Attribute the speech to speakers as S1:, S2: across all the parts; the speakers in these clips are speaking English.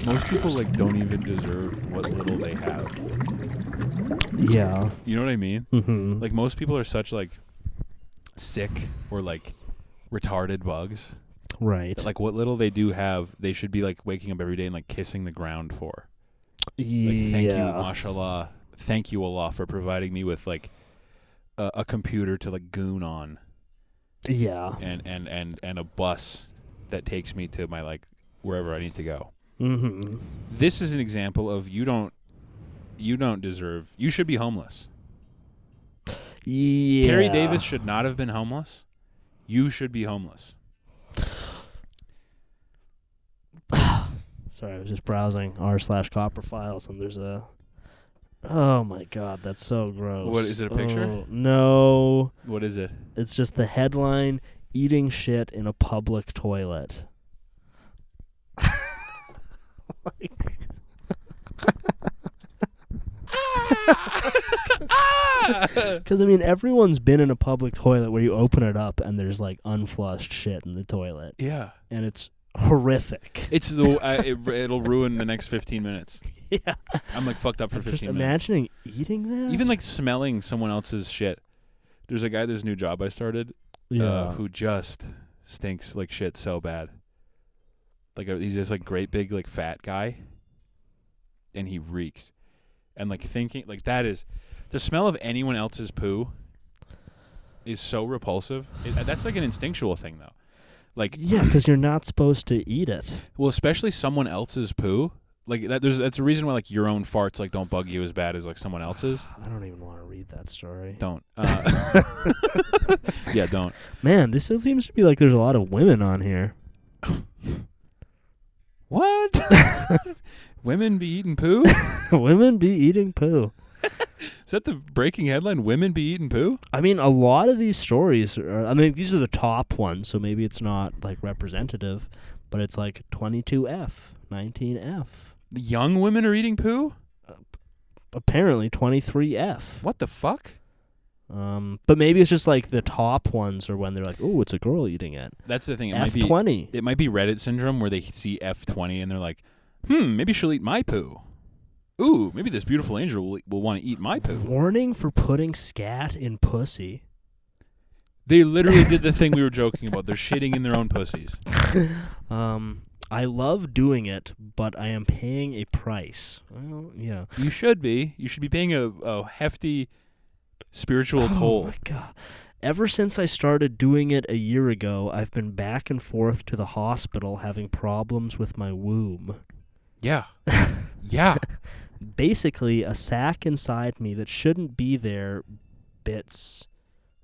S1: most people like don't even deserve what little they have.
S2: Yeah.
S1: You know what I mean?
S2: Mm-hmm.
S1: Like most people are such like sick or like retarded bugs.
S2: Right.
S1: That, like what little they do have, they should be like waking up every day and like kissing the ground for.
S2: Yeah.
S1: Like thank you, mashallah. Thank you, Allah, for providing me with like a computer to like goon on.
S2: Yeah.
S1: And a bus that takes me to my like wherever I need to go.
S2: Mm-hmm.
S1: This is an example of you don't deserve. You should be homeless.
S2: Yeah.
S1: Carrie Davis should not have been homeless. You should be homeless.
S2: Sorry, I was just browsing r/copper files, and there's a. Oh my God, that's so gross.
S1: What is it? A picture?
S2: Oh, no.
S1: What is it?
S2: It's just the headline: "Eating shit in a public toilet." Because I mean, everyone's been in a public toilet where you open it up and there's like unflushed shit in the toilet.
S1: Yeah,
S2: and it's horrific.
S1: It's the it'll ruin the next 15 minutes.
S2: Yeah,
S1: I'm like fucked up for 15
S2: just
S1: minutes.
S2: Imagining eating that.
S1: Even like smelling someone else's shit. There's a guy, this new job I started, who just stinks like shit so bad. Like he's this like great big like fat guy, and he reeks. And like thinking like that is the smell of anyone else's poo is so repulsive. That's like an instinctual thing though. Like
S2: yeah, because you're not supposed to eat it.
S1: Well, especially someone else's poo. Like that's a reason why like your own farts like don't bug you as bad as like someone else's.
S2: I don't even want to read that story.
S1: Don't. Yeah, don't.
S2: Man, this seems to be like there's a lot of women on here.
S1: What? Women be eating poo?
S2: Women be eating poo.
S1: Is that the breaking headline? Women be eating poo?
S2: I mean, a lot of these stories are, I mean, these are the top ones, so maybe it's not like representative, but it's like 22F, 19F.
S1: The young women are eating poo?
S2: Apparently 23F.
S1: What the fuck?
S2: But maybe it's just like the top ones are when they're like, oh, it's a girl eating it.
S1: That's the thing.
S2: F20.
S1: It might be Reddit syndrome where they see F20 and they're like, maybe she'll eat my poo. Ooh, maybe this beautiful angel will want to eat my poo.
S2: Warning for putting scat in pussy.
S1: They literally did the thing we were joking about. They're shitting in their own pussies.
S2: I love doing it, but I am paying a price. Well, yeah.
S1: You should be. You should be paying a hefty spiritual toll.
S2: Oh, my God. Ever since I started doing it a year ago, I've been back and forth to the hospital having problems with my womb.
S1: Yeah. Yeah.
S2: Basically, a sack inside me that shouldn't be there, bits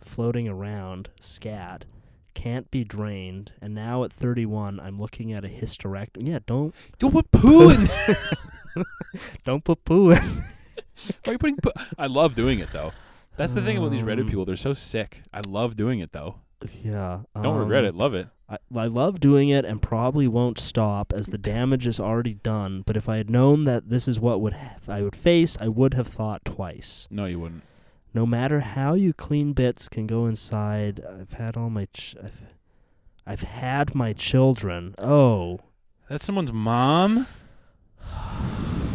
S2: floating around, scat, can't be drained, and now at 31, I'm looking at a hysterectomy. Yeah, don't
S1: put poo in there.
S2: Don't put poo in.
S1: Why are you putting poo? I love doing it, though. That's the thing about these Reddit people. They're so sick. I love doing it, though.
S2: Yeah.
S1: Don't regret it. Love it.
S2: I love doing it and probably won't stop as the damage is already done, but if I had known that this is what I would face, I would have thought twice.
S1: No, you wouldn't.
S2: No matter how you clean bits can go inside, I've had all my I've had my children. Oh.
S1: That's someone's mom?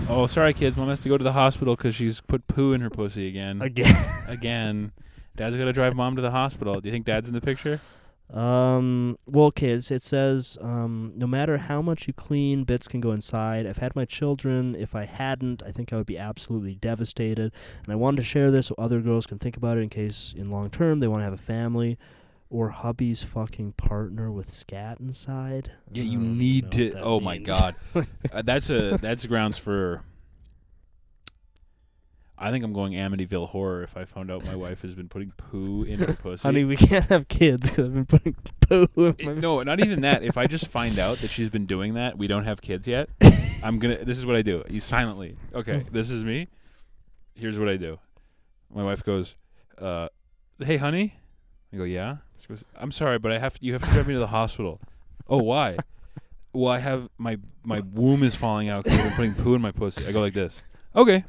S1: Oh, sorry, kids. Mom has to go to the hospital because she's put poo in her pussy again. Again. Dad's got to drive Mom to the hospital. Do you think Dad's in the picture?
S2: Well, okay, it says, no matter how much you clean, bits can go inside. I've had my children. If I hadn't, I think I would be absolutely devastated. And I wanted to share this so other girls can think about it in case in long term they want to have a family. Or hubby's fucking partner with scat inside.
S1: Yeah, you need to. Oh my God, that's grounds for. I think I'm going Amityville Horror if I found out my wife has been putting poo in her pussy.
S2: Honey, we can't have kids because I've been putting poo in my.
S1: No, not even that. If I just find out that she's been doing that, we don't have kids yet. This is what I do. You silently. Okay, this is me. Here's what I do. My wife goes, "Hey, honey." I go, "Yeah." She goes, "I'm sorry, but you have to drive me to the hospital." Oh, why? Well, I have my womb is falling out because I've been putting poo in my pussy. I go like this. Okay.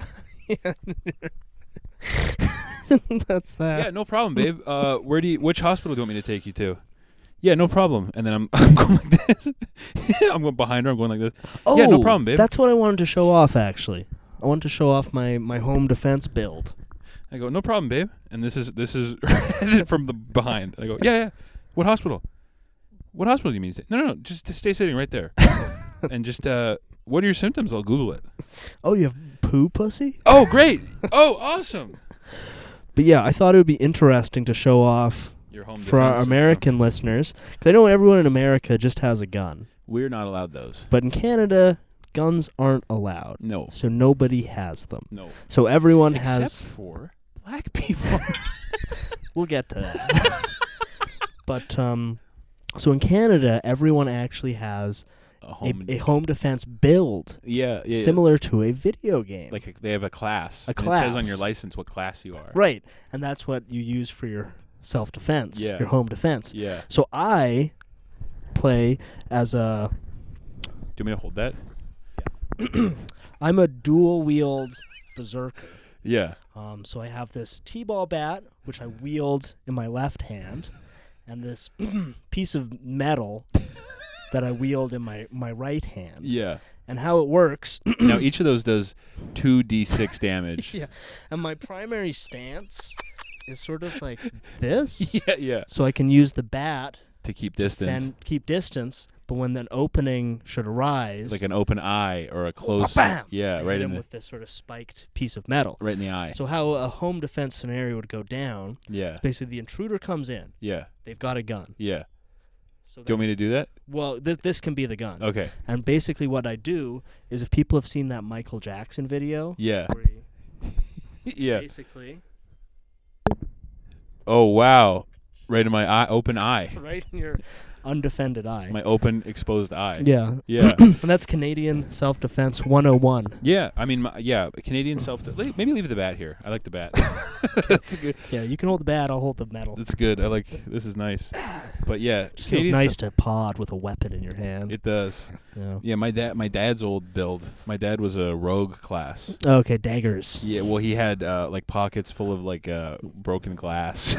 S2: That's that.
S1: Yeah, no problem, babe. Which hospital do you want me to take you to? Yeah, no problem. And then I'm going like this. I'm going behind her. I'm going like this.
S2: Oh,
S1: yeah, no problem, babe.
S2: That's what I wanted to show off, actually. I wanted to show off my home defense build.
S1: I go, no problem, babe. And this is from the behind. I go, yeah. What hospital? What hospital do you mean? No. Just stay sitting right there. And just, what are your symptoms? I'll Google it.
S2: Oh, you have poo pussy?
S1: Oh, great. Oh, awesome.
S2: But yeah, I thought it would be interesting to show off
S1: Your home
S2: for our
S1: defense
S2: American listeners. Because I know everyone in America just has a gun.
S1: We're not allowed those.
S2: But in Canada, guns aren't allowed.
S1: No.
S2: So nobody has them.
S1: No.
S2: So everyone
S1: Except
S2: has...
S1: for black people.
S2: We'll get to that. But, so in Canada, everyone actually has a home defense build.
S1: Yeah.
S2: Similar to a video game.
S1: Like they have a class.
S2: A
S1: and
S2: class.
S1: It says on your license what class you are.
S2: Right. And that's what you use for your self-defense.
S1: Yeah.
S2: Your home defense.
S1: Yeah.
S2: So I play as a...
S1: Do you want me to hold that?
S2: I'm a dual-wield berserker.
S1: Yeah.
S2: So I have this T-ball bat, which I wield in my left hand, and this piece of metal that I wield in my right hand.
S1: Yeah.
S2: And how it works...
S1: Now, each of those does 2d6 damage.
S2: Yeah. And my primary stance is sort of like this.
S1: Yeah.
S2: So I can use the bat...
S1: To keep distance.
S2: And keep distance, but when an opening should arise...
S1: Like an open eye or a close...
S2: Bam!
S1: Yeah, right in
S2: with this sort of spiked piece of metal.
S1: Right in the eye.
S2: So how a home defense scenario would go down...
S1: Yeah.
S2: Basically, the intruder comes in.
S1: Yeah.
S2: They've got a gun.
S1: Yeah.
S2: So
S1: do you want me to do that?
S2: Well, this can be the gun.
S1: Okay.
S2: And basically what I do is if people have seen that Michael Jackson video...
S1: Yeah.
S2: Where he
S1: yeah.
S2: basically...
S1: Oh, wow. Right in my eye, open eye.
S2: Right in your undefended eye.
S1: My open, exposed eye.
S2: Yeah.
S1: Yeah.
S2: And that's Canadian self-defense 101.
S1: Yeah. I mean, Canadian maybe leave the bat here. I like the bat. That's good.
S2: Yeah, you can hold the bat, I'll hold the metal.
S1: That's good. This is nice. But yeah.
S2: It feels nice to pod with a weapon in your hand.
S1: It does. Yeah, my dad's old build. My dad was a rogue class.
S2: Okay, daggers.
S1: Yeah, well, he had like pockets full of like broken glass.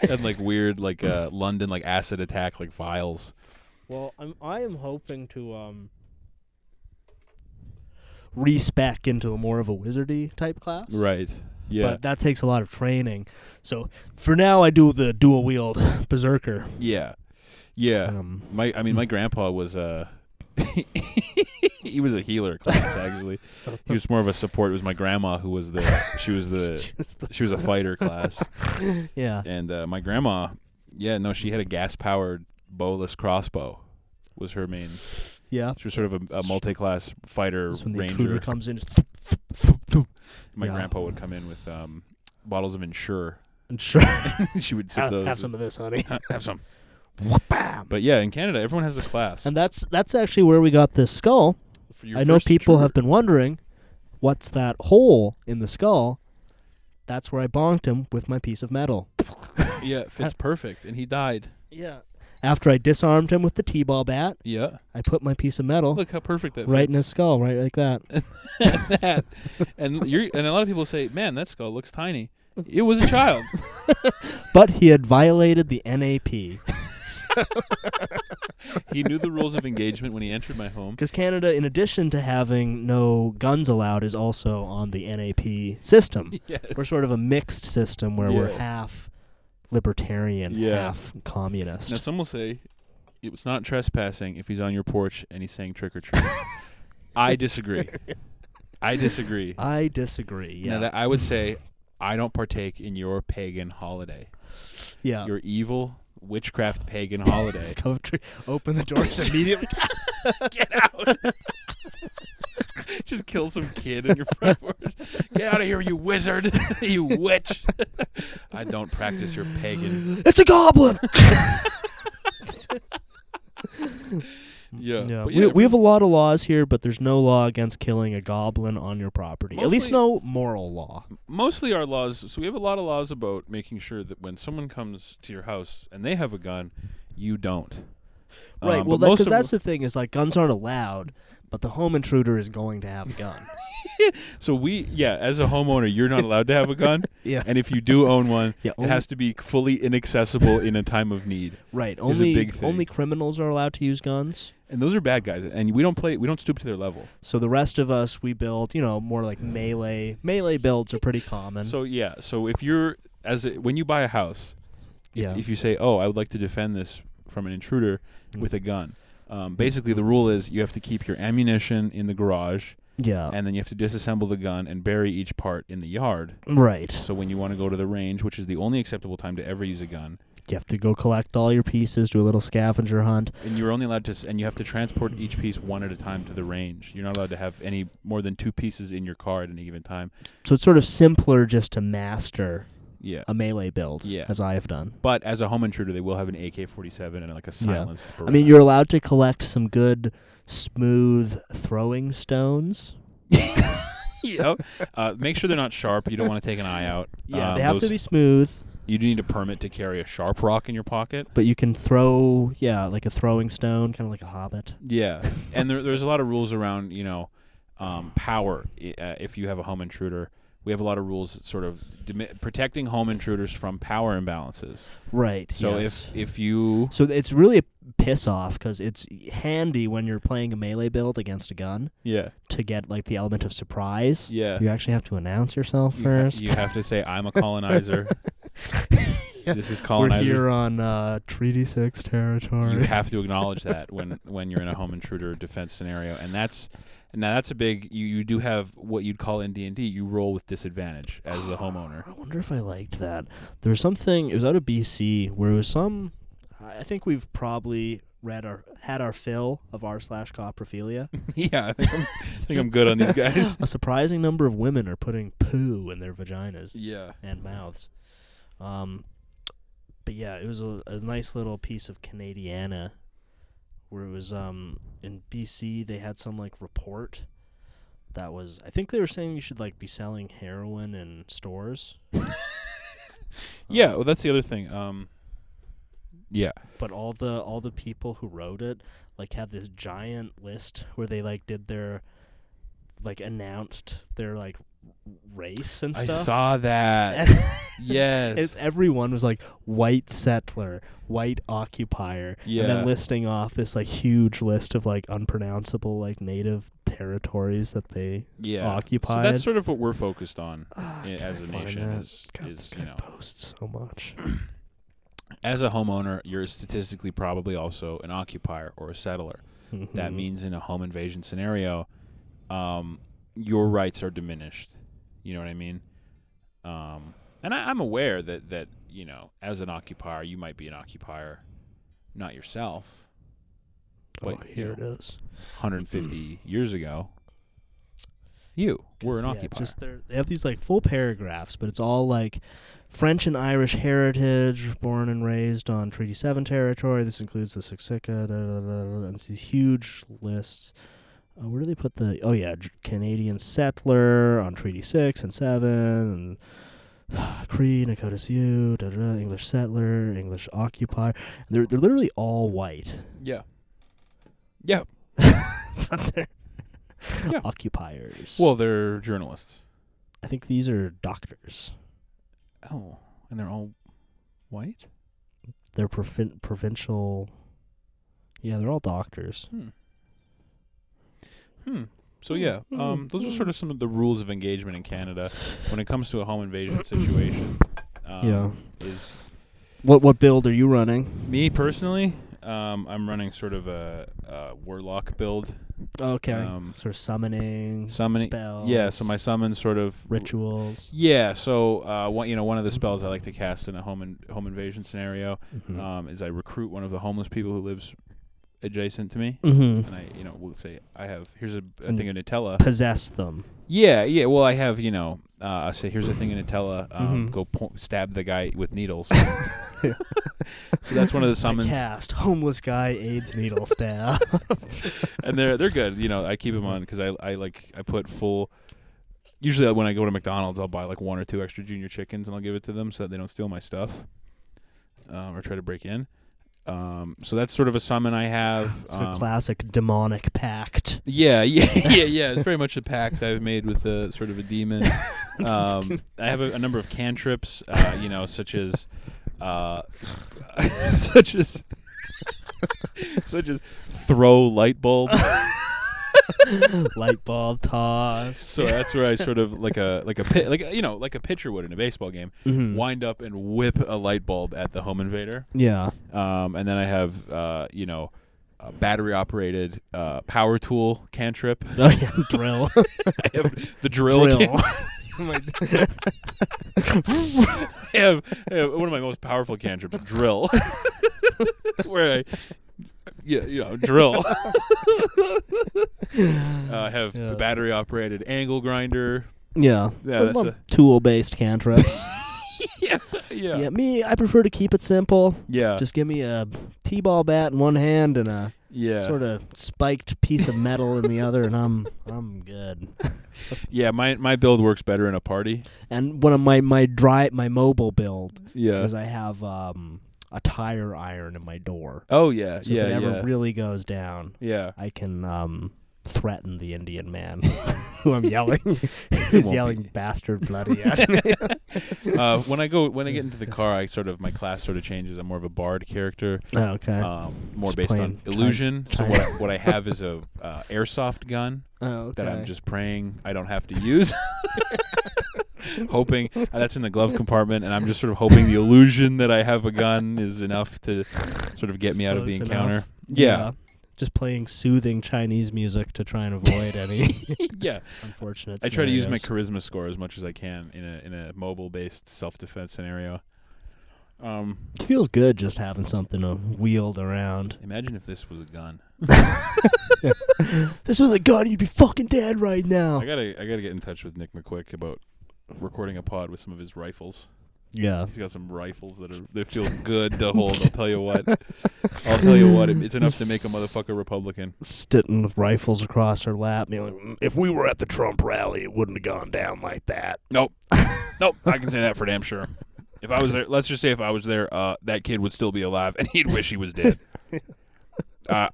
S1: And like weird like London like acid attack like vials.
S2: Well, I am hoping to respec into more of a wizardy type class.
S1: Right. Yeah.
S2: But that takes a lot of training. So for now I do the dual wield berserker.
S1: Yeah. Yeah. My grandpa was he was a healer class actually. He was more of a support. It was my grandma who was she was a fighter class.
S2: Yeah.
S1: And my grandma, she had a gas powered bowless crossbow was her main.
S2: Yeah.
S1: She was sort of a multi-class fighter
S2: when the
S1: ranger.
S2: intruder comes in.
S1: My grandpa would come in with bottles of Ensure.
S2: Ensure.
S1: She would sip those.
S2: Have some of this, honey.
S1: Have some. But yeah, in Canada, everyone has a class.
S2: And that's actually where we got this skull. I know people have been wondering, what's that hole in the skull? That's where I bonked him with my piece of metal.
S1: Yeah, it fits perfect, and he died.
S2: Yeah. After I disarmed him with the T-ball bat,
S1: yeah,
S2: I put my piece of metal.
S1: Look how perfect that
S2: right
S1: fits.
S2: in his skull, right like that.
S1: and a lot of people say, "Man, that skull looks tiny." It was a child.
S2: But he had violated the NAP.
S1: He knew the rules of engagement when he entered my home.
S2: Because Canada, in addition to having no guns allowed, is also on the NAP system.
S1: Yes.
S2: We're sort of a mixed system where we're half libertarian, half communist.
S1: Now, some will say it's not trespassing if he's on your porch and he's saying trick or treat. I disagree.
S2: Yeah.
S1: Now, I would say I don't partake in your pagan holiday.
S2: Yeah.
S1: Your evil witchcraft pagan holiday.
S2: Open the doors immediately.
S1: Get out. Just kill some kid in your front porch. Get out of here, you wizard. You witch. I don't practice your pagan.
S2: It's a goblin.
S1: Yeah.
S2: We have a lot of laws here, but there's no law against killing a goblin on your property. At least no moral law.
S1: Mostly our laws, so we have a lot of laws about making sure that when someone comes to your house and they have a gun, you don't.
S2: Right, well, because that's the thing is, like, guns aren't allowed, but the home intruder is going to have a gun.
S1: So as a homeowner, you're not allowed to have a gun.
S2: Yeah.
S1: And if you do own one,
S2: Yeah,
S1: it has to be fully inaccessible in a time of need.
S2: Right.
S1: Is a big thing.
S2: Only criminals are allowed to use guns.
S1: And those are bad guys. And we don't stoop to their level.
S2: So the rest of us, we build, more like melee. Melee builds are pretty common.
S1: So if you're when you buy a house, if you say, "Oh, I would like to defend this from an intruder with a gun," basically the rule is you have to keep your ammunition in the garage.
S2: Yeah.
S1: And then you have to disassemble the gun and bury each part in the yard.
S2: Right.
S1: So when you want to go to the range, which is the only acceptable time to ever use a gun,
S2: you have to go collect all your pieces, do a little scavenger hunt.
S1: and you're only allowed to, and you have to transport each piece one at a time to the range. You're not allowed to have any more than 2 pieces in your car at any given time.
S2: So it's sort of simpler just to master a melee build, as I have done.
S1: But as a home intruder, they will have an AK-47 and like a silenced.
S2: I mean, you're allowed to collect some good, smooth throwing stones.
S1: Make sure they're not sharp. You don't want to take an eye out.
S2: Yeah, they have to be smooth.
S1: You do need a permit to carry a sharp rock in your pocket.
S2: But you can throw, like a throwing stone, kind of like a hobbit.
S1: Yeah, and there's a lot of rules around, power. If you have a home intruder, we have a lot of rules sort of protecting home intruders from power imbalances.
S2: Right.
S1: So if you...
S2: So it's really a piss off because it's handy when you're playing a melee build against a gun.
S1: Yeah.
S2: To get like the element of surprise.
S1: Yeah.
S2: You actually have to announce yourself first.
S1: You have to say, "I'm a colonizer." This is colonizer.
S2: We're here on Treaty 6 territory.
S1: You have to acknowledge that when you're in a home intruder defense scenario, and that's a big. You do have what you'd call in D&D. You roll with disadvantage as the homeowner.
S2: I wonder if I liked that. There was something. It was out of BC where it was some. I think we've probably had our fill of r/coprophilia.
S1: Yeah, I think I'm good on these guys.
S2: A surprising number of women are putting poo in their vaginas.
S1: Yeah.
S2: And mouths. But yeah, it was a nice little piece of Canadiana where it was in BC they had some like report that was, I think they were saying you should like be selling heroin in stores.
S1: Yeah, well that's the other thing. Yeah.
S2: But all the people who wrote it like had this giant list where they like did their like announced their like race and stuff.
S1: I saw that. Yes.
S2: Everyone was like white settler, white occupier, and then listing off this like huge list of like unpronounceable like native territories that they occupied.
S1: So that's sort of what we're focused on as a nation. Is
S2: post so much.
S1: As a homeowner, you're statistically probably also an occupier or a settler.
S2: Mm-hmm.
S1: That means in a home invasion scenario, your rights are diminished. You know what I mean? And I'm aware that as an occupier, you might be an occupier, not yourself. But
S2: here it is.
S1: 150 years ago, you were an occupier.
S2: They have these like full paragraphs, but it's all like French and Irish heritage, born and raised on Treaty 7 territory. This includes the Siksika, and it's these huge lists. Where do they put the... Oh, yeah, Canadian settler on Treaty 6 and 7, and Cree, Nakota Sioux, English settler, English occupier. They're literally all white.
S1: Yeah. Yeah.
S2: But they're occupiers.
S1: Well, they're journalists.
S2: I think these are doctors.
S1: Oh, and they're all white?
S2: They're provincial... Yeah, they're all doctors.
S1: So yeah, those are sort of some of the rules of engagement in Canada when it comes to a home invasion situation. Is
S2: what build are you running?
S1: Me personally, I'm running sort of a warlock build.
S2: Okay. Sort of summoning spells.
S1: Yeah, so my summon sort of
S2: rituals.
S1: Yeah, so one of the spells I like to cast in a home invasion scenario is I recruit one of the homeless people who lives adjacent to me, and I will say here's a thing of Nutella.
S2: Possess them.
S1: Yeah. Well, I have I say here's a thing of Nutella. Go stab the guy with needles. So that's one of the summons.
S2: I cast homeless guy AIDS needle stab.
S1: And they're good. I keep them on because I put full. Usually when I go to McDonald's, I'll buy like 1 or 2 extra junior chickens and I'll give it to them so that they don't steal my stuff, or try to break in. So that's sort of a summon I have.
S2: It's a classic demonic pact.
S1: Yeah. It's very much a pact I've made with sort of a demon. I have a number of cantrips, such as such as throw light bulb.
S2: Light bulb toss.
S1: So that's where I sort of like a pitcher would in a baseball game, wind up and whip a light bulb at the home invader.
S2: Yeah.
S1: And then I have a battery operated power tool cantrip.
S2: Oh yeah, drill.
S1: I have the drill. I have one of my most powerful cantrips, drill. Where drill. I have a battery operated angle grinder.
S2: Yeah,
S1: that's
S2: tool based cantrips.
S1: Yeah.
S2: Me, I prefer to keep it simple.
S1: Yeah.
S2: Just give me a t-ball bat in one hand and a sort of spiked piece of metal in the other, and I'm good.
S1: Yeah, my build works better in a party.
S2: And one of my mobile build.
S1: Yeah.
S2: Because I have a tire iron in my door.
S1: Oh yeah.
S2: So if it ever really goes down, I can threaten the Indian man who I'm yelling. Who's yelling bastard bloody at me.
S1: When I get into the car, my class sort of changes. I'm more of a bard character.
S2: Oh, okay.
S1: More based on illusion. So what I have is a airsoft gun that I'm just praying I don't have to use. Hoping that's in the glove compartment, and I'm just sort of hoping the illusion that I have a gun is enough to sort of get me out of the encounter. Yeah.
S2: Just playing soothing Chinese music to try and avoid any unfortunate scenarios.
S1: I try to use my charisma score as much as I can in a mobile-based self-defense scenario.
S2: It feels good just having something to wield around.
S1: Imagine if this was a gun.
S2: This was a gun, you'd be fucking dead right now.
S1: I gotta get in touch with Nick McQuick about recording a pod with some of his rifles.
S2: Yeah.
S1: He's got some rifles that feel good to hold. I'll tell you what. It's enough to make a motherfucker Republican.
S2: Sitting with rifles across her lap, being like, if we were at the Trump rally, it wouldn't have gone down like that.
S1: Nope. I can say that for damn sure. If I was there, let's just say if I was there, that kid would still be alive, and he'd wish he was dead. I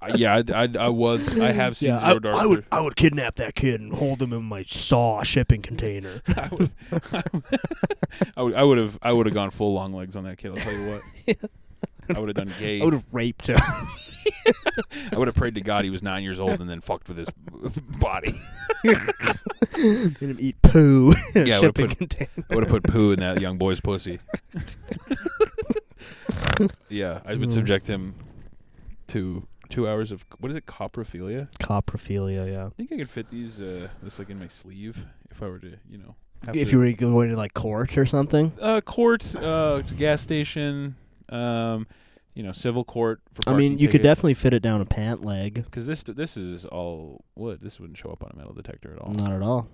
S1: have seen Zero Dark.
S2: I would kidnap that kid and hold him in my saw shipping container.
S1: I would have gone full long legs on that kid. I'll tell you what. I would have done gay.
S2: I would have raped him.
S1: I would have prayed to God he was 9 years old and then fucked with his body.
S2: Made him eat poo in a shipping container.
S1: I would have put poo in that young boy's pussy. Yeah, I would subject him to 2 hours of, what is it, coprophilia?
S2: Coprophilia, yeah.
S1: I think I could fit this like in my sleeve if I were to,
S2: if you were going to like court or something?
S1: Court, to gas station, civil court. For
S2: I mean, you
S1: tickets.
S2: could definitely fit it down a pant leg.
S1: Because this is all wood. This wouldn't show up on a metal detector at all.
S2: Not at all.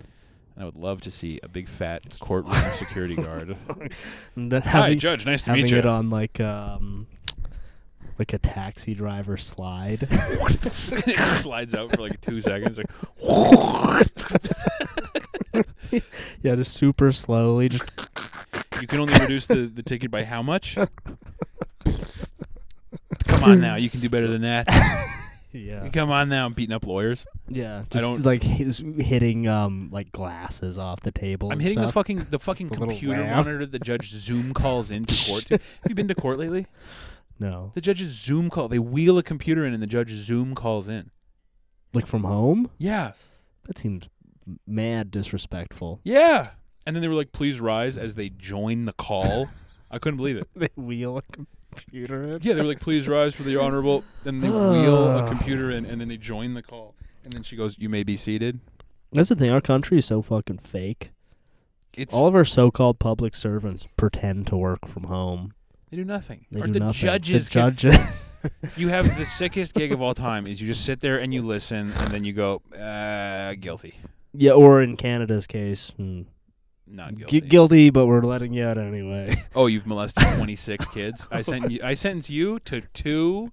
S1: I would love to see a big fat courtroom security guard.
S2: Hi,
S1: Judge. Nice to meet you.
S2: Having it on like a taxi driver slide.
S1: It slides out for like 2 seconds. Like,
S2: yeah, just super slowly. Just
S1: you can only reduce the ticket by how much? Come on now, you can do better than that.
S2: Yeah.
S1: Come on now, I'm beating up lawyers.
S2: Yeah, just like he's hitting like glasses off the table.
S1: I'm
S2: and
S1: hitting
S2: stuff.
S1: the fucking computer monitor the judge Zoom calls into court. Have you been to court lately?
S2: No.
S1: The judge's Zoom call. They wheel a computer in and the judge Zoom calls in.
S2: Like from home?
S1: Yeah.
S2: That seems mad disrespectful.
S1: Yeah. And then they were like, please rise as they join the call. I couldn't believe it.
S2: They wheel a computer in?
S1: Yeah, they were like, please rise for the honorable. Then they wheel a computer in and then they join the call. And then she goes, you may be seated.
S2: That's the thing. Our country is so fucking fake. All of our so-called public servants pretend to work from home.
S1: They do nothing.
S2: They
S1: or
S2: do
S1: the
S2: nothing.
S1: judges.
S2: The judges.
S1: You have the sickest gig of all time is you just sit there and you listen and then you go, guilty.
S2: Yeah, or in Canada's case,
S1: not guilty.
S2: Guilty, but we're letting you out anyway.
S1: Oh, you've molested 26 kids? I sentence you to 2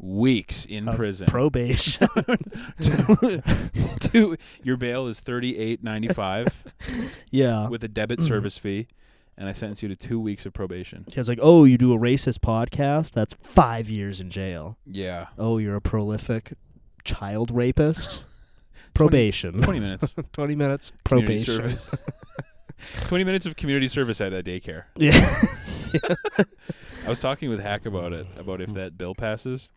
S1: weeks in prison.
S2: Probation.
S1: Your bail is $38.95.
S2: Yeah.
S1: With a debit service fee. and I sentence you to 2 weeks of probation.
S2: It's like, oh, you do a racist podcast? That's 5 years in jail.
S1: Yeah.
S2: Oh, you're a prolific child rapist? Probation.
S1: 20 minutes.
S2: 20 minutes.
S1: Community
S2: Probation.
S1: service. 20 minutes of community service at a daycare.
S2: Yeah.
S1: I was talking with Hack about it, about if that bill passes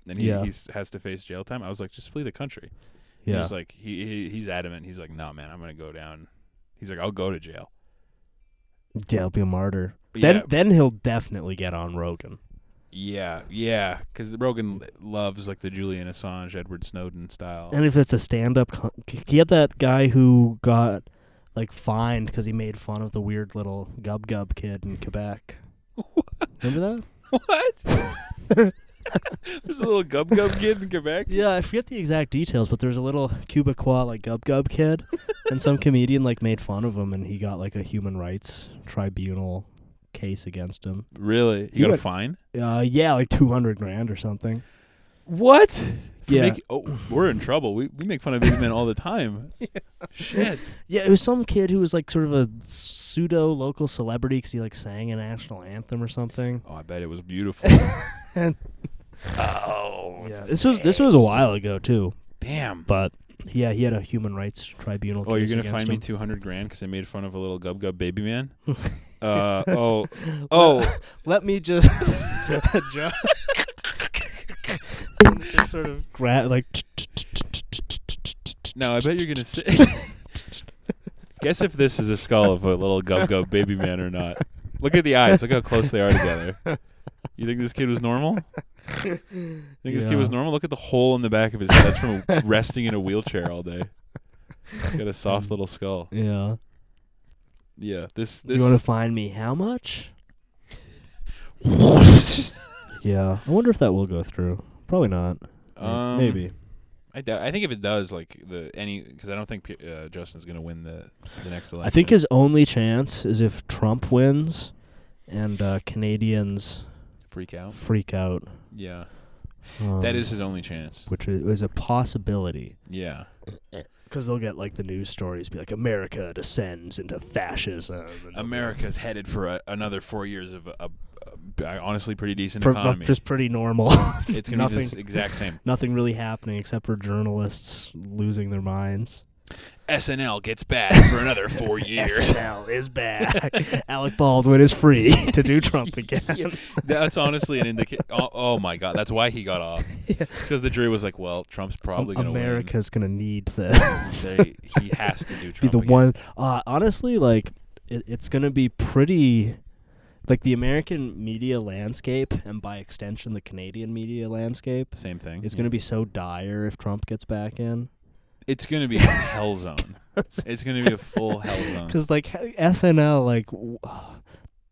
S1: and he has to face jail time. I was like, just flee the country.
S2: Yeah.
S1: He's like, he's adamant. He's like, no, man, I'm going to go down. He's like, I'll go to jail.
S2: Yeah, he'll be a martyr.
S1: But
S2: Then he'll definitely get on Rogan.
S1: Yeah, because Rogan loves like the Julian Assange, Edward Snowden style.
S2: And if it's a stand-up, he had that guy who got like fined because he made fun of the weird little Gub Gub kid in Quebec. Remember that?
S1: What? There's a little Gub Gub kid in Quebec?
S2: Yeah, I forget the exact details, but there's a little Quebecois like Gub Gub kid, and some comedian like made fun of him, and he got like a human rights tribunal case against him.
S1: Really? He got a fine?
S2: Yeah, like $200,000 or something.
S1: What?
S2: Yeah.
S1: We're in trouble. We make fun of these men all the time.
S2: Yeah.
S1: Shit.
S2: Yeah, it was some kid who was like sort of a pseudo local celebrity because he like sang a national anthem or something.
S1: Oh, I bet it was beautiful.
S2: And
S1: yeah.
S2: This was a while ago too.
S1: Damn.
S2: But yeah, he had a human rights tribunal.
S1: Oh,
S2: case
S1: you're gonna
S2: against
S1: fine me
S2: him.
S1: $200,000 because I made fun of a little Gub Gub baby man?
S2: Let me just just sort of grab like.
S1: No, I bet you're gonna say. Guess if this is a skull of a little Gub Gub baby man or not. Look at the eyes. Look how close they are together. You think this kid was normal? This kid was normal? Look at the hole in the back of his head. That's from resting in a wheelchair all day. He's got a soft little skull.
S2: Yeah.
S1: Yeah. This.
S2: You want to find me how much? Yeah. I wonder if that will go through. Probably not. Maybe.
S1: I think if it does, like because I don't think Justin's gonna win the next election.
S2: I think his only chance is if Trump wins, and Canadians
S1: freak
S2: out.
S1: Yeah, that is his only chance.
S2: Which is a possibility.
S1: Yeah,
S2: because they'll get like the news stories, be like America descends into fascism.
S1: America's headed for another 4 years of a honestly pretty decent economy.
S2: Just pretty normal.
S1: It's going to be this exact same.
S2: Nothing really happening except for journalists losing their minds.
S1: SNL gets bad for another 4 years.
S2: SNL is back. Alec Baldwin is free to do Trump again.
S1: Yeah, that's honestly an indication. Oh my God, that's why he got off. Yeah. It's because the jury was like, well, Trump's probably going to win.
S2: America's going to need this.
S1: He has to do Trump
S2: be the
S1: again.
S2: one. Honestly, like it's going to be pretty. Like the American media landscape, and by extension the Canadian media landscape,
S1: same thing.
S2: It's going to be so dire if Trump gets back in.
S1: It's going to be a hell zone. It's going to be a full hell zone.
S2: Because like SNL, like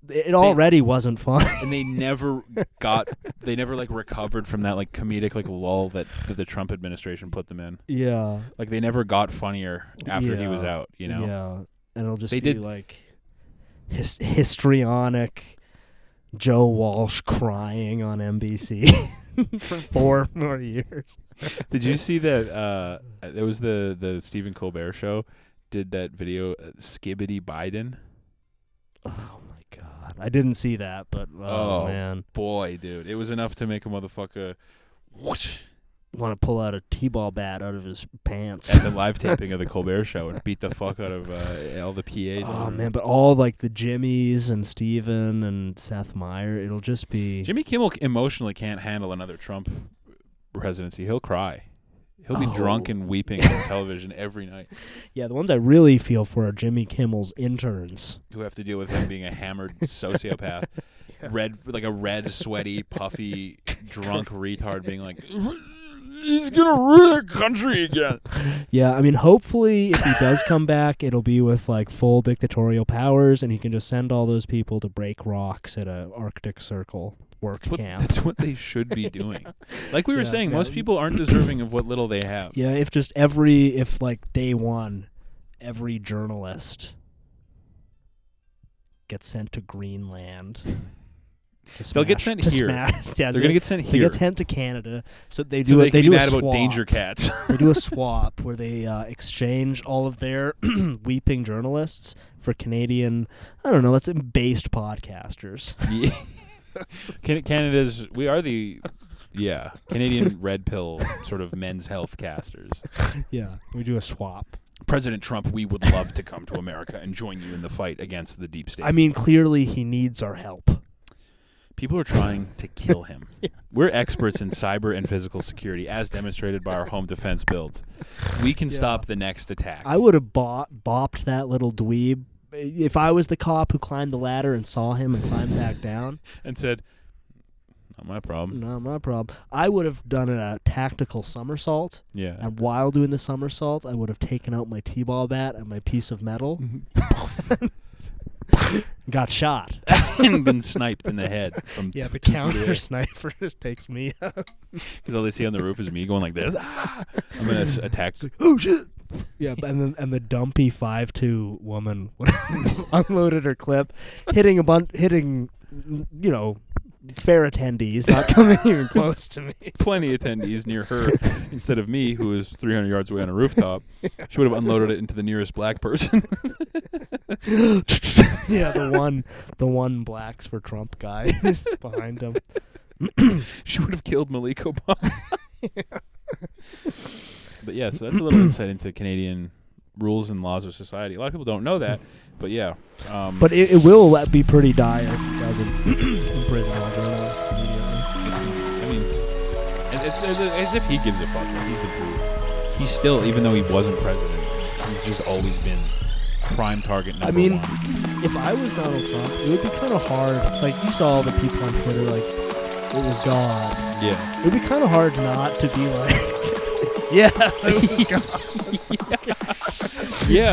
S2: it already wasn't fun,
S1: and they never like recovered from that like comedic like lull that the Trump administration put them in.
S2: Yeah,
S1: like they never got funnier after he was out. You know.
S2: Yeah, and it'll just be like. Histrionic Joe Walsh crying on NBC for 4 more years.
S1: Did you see that? It was the Stephen Colbert show did that video, Skibbity Biden.
S2: Oh my God, I didn't see that, but oh man,
S1: boy, dude, it was enough to make a motherfucker. Whoosh.
S2: Want to pull out a t-ball bat out of his pants
S1: at the live taping of the Colbert Show and beat the fuck out of all the PAs.
S2: Oh man, but all like the Jimmys and Steven and Seth Meyer, it'll just be
S1: Jimmy Kimmel emotionally can't handle another Trump presidency. He'll cry. He'll be drunk and weeping on television every night.
S2: Yeah, the ones I really feel for are Jimmy Kimmel's interns
S1: who have to deal with him being a hammered sociopath, a red, sweaty, puffy, drunk retard being like. He's gonna rule the country again.
S2: Yeah, I mean, hopefully, if he does come back, it'll be with like full dictatorial powers, and he can just send all those people to break rocks at a Arctic Circle camp.
S1: That's what they should be doing. Like we were saying, most people aren't deserving of what little they have.
S2: Yeah, if like day one, every journalist gets sent to Greenland.
S1: They'll get sent here.
S2: Yeah,
S1: They're gonna get sent
S2: They
S1: here.
S2: get sent to Canada. So they
S1: So
S2: do.
S1: they can
S2: They
S1: be
S2: do a
S1: mad
S2: swap.
S1: about danger cats.
S2: They do a swap where they exchange all of their weeping journalists for Canadian, I don't know, let's say based podcasters.
S1: Yeah. Canada's. We are the. Yeah, Canadian red pill sort of men's health casters.
S2: Yeah, we do a swap.
S1: President Trump, we would love to come to America and join you in the fight against the deep state.
S2: I mean, clearly he needs our help.
S1: People are trying to kill him.
S2: Yeah.
S1: We're experts in cyber and physical security, as demonstrated by our home defense builds. We can stop the next attack.
S2: I would have bopped that little dweeb if I was the cop who climbed the ladder and saw him and climbed back down.
S1: And said, not my problem.
S2: Not my problem. I would have done a tactical somersault.
S1: Yeah.
S2: And while doing the somersault, I would have taken out my t-ball bat and my piece of metal. Got shot.
S1: And been sniped in the head from
S2: Yeah, the
S1: 2 feet
S2: counter
S1: away.
S2: sniper just takes me out.
S1: Because all they see on the roof is me going like this. Ah! I'm going to attack.
S2: Oh, shit. Yeah, and the dumpy 5'2" woman unloaded her clip, hitting, you know, fair attendees, not coming even close to me.
S1: Plenty of attendees near her instead of me, who is 300 yards away on a rooftop. She would have unloaded it into the nearest black person.
S2: Yeah, the one blacks for Trump guy behind him.
S1: She would have killed Malik Obama. But yeah, so that's a little insight into Canadian rules and laws of society. A lot of people don't know that, but yeah.
S2: But it will be pretty dire if he doesn't imprison all journalists immediately.
S1: It's as if he gives a fuck. Like, he's still, even though he wasn't president, he's just always been prime target number one.
S2: If I was Donald Trump, it would be kind of hard. Like, you saw all the people on Twitter, like, it was God.
S1: Yeah.
S2: It would be kind of hard not to be like, yeah, it was God.
S1: Yeah.